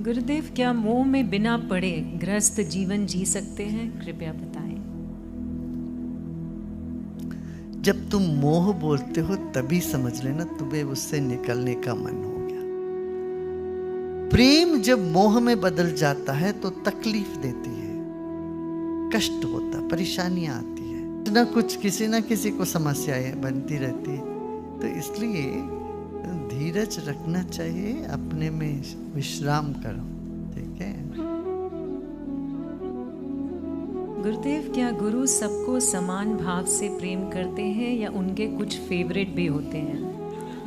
गुरुदेव, क्या मोह में बिना पड़े गृहस्थ जीवन जी सकते हैं? कृपया बताएं। जब तुम मोह बोलते हो तभी समझ लेना तुम्हें उससे निकलने का मन हो गया। प्रेम जब मोह में बदल जाता है तो तकलीफ देती है, कष्ट होता, परेशानियां आती है, ना कुछ किसी ना किसी को समस्याएं बनती रहती है। तो इसलिए धीरज रखना चाहिए, अपने में विश्राम करो, ठीक है। गुरुदेव, क्या गुरु सबको समान भाव से प्रेम करते हैं या उनके कुछ फेवरेट भी होते हैं?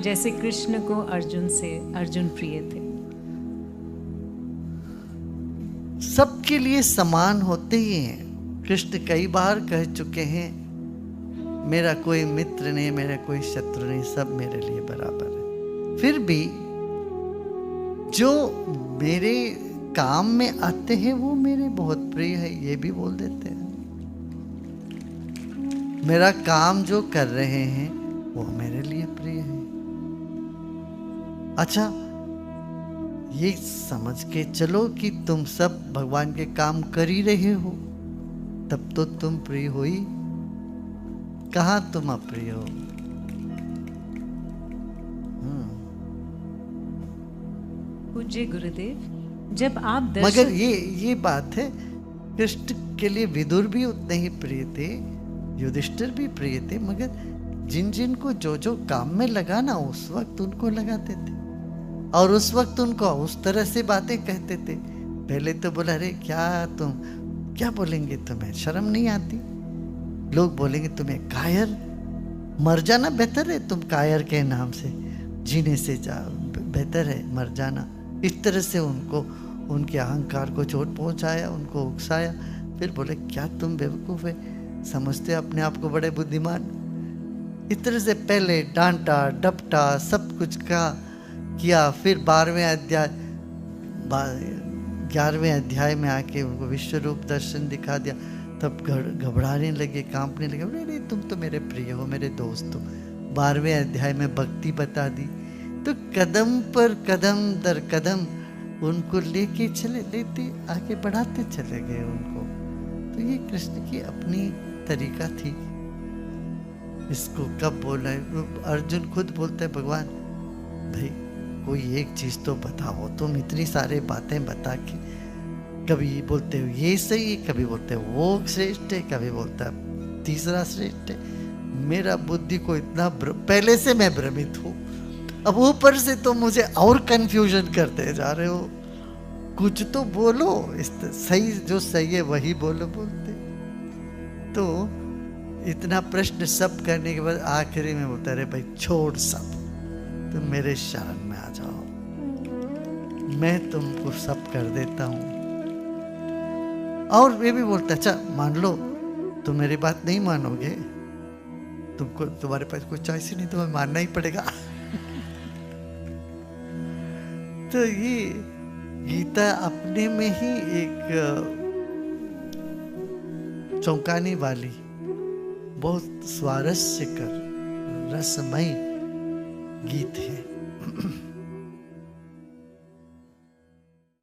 जैसे कृष्ण को अर्जुन से अर्जुन प्रिय थे। सबके लिए समान होते ही हैं। कृष्ण कई बार कह चुके हैं, मेरा कोई मित्र नहीं, मेरा कोई शत्रु नहीं, सब मेरे लिए बराबर है। फिर भी जो मेरे काम में आते हैं वो मेरे बहुत प्रिय है, ये भी बोल देते हैं। मेरा काम जो कर रहे हैं वो मेरे लिए प्रिय है। अच्छा, ये समझ के चलो कि तुम सब भगवान के काम कर ही रहे हो, तब तो तुम प्रिय हो ही, कहाँ तुम अप्रिय हो। पूज्य गुरुदेव, जब आप मगर ये बात है, कृष्ण के लिए विदुर भी उतने ही प्रिय थे, युधिष्ठिर भी प्रिय थे, मगर जिन जिन को जो जो काम में लगा ना उस वक्त उनको लगाते थे और उस वक्त उनको उस तरह से बातें कहते थे। पहले तो बोला, अरे क्या तुम क्या बोलेंगे, तुम्हें शर्म नहीं आती? लोग बोलेंगे तुम्हें कायर, मर जाना बेहतर है, तुम कायर के नाम से जीने से बेहतर है मर जाना। इस तरह से उनको, उनके अहंकार को चोट पहुंचाया, उनको उकसाया। फिर बोले, क्या तुम बेवकूफ है, समझते अपने आप को बड़े बुद्धिमान। इस तरह से पहले डांटा डपटा सब कुछ किया। फिर 11वें अध्याय में आके उनको विश्व रूप दर्शन दिखा दिया। तब घबराने लगे, कांपने लगे, बोले नहीं तुम तो मेरे प्रिय हो, मेरे दोस्त हो। 12वें अध्याय में भक्ति बता दी। तो कदम पर कदम दर कदम उनको लेके लेते आगे बढ़ाते चले गए उनको। तो ये कृष्ण की अपनी तरीका थी। इसको कब बोला है, अर्जुन खुद बोलते हैं, भगवान भाई कोई एक चीज तो बताओ, तुम इतनी सारे बातें बता के, कभी बोलते हो ये सही है, कभी बोलते हो वो श्रेष्ठ है, कभी बोलता है तीसरा श्रेष्ठ है। मेरा बुद्धि को इतना पहले से मैं भ्रमित हूँ, अब ऊपर से तो मुझे और कंफ्यूजन करते जा रहे हो। कुछ तो बोलो, सही जो सही है वही बोलते। तो इतना प्रश्न सब करने के बाद आखिरी में बोलता, अरे भाई छोड़ सब, तुम मेरे शरण में आ जाओ, मैं तुमको सब कर देता हूं। और वे भी बोलता, अच्छा मान लो तुम मेरी बात नहीं मानोगे, तुमको तुम्हारे पास कोई चॉइस ही नहीं, तुम्हें मानना ही पड़ेगा। तो ये गीता अपने में ही एक चौंकाने वाली, बहुत स्वारस्यकर रसमय गीत है।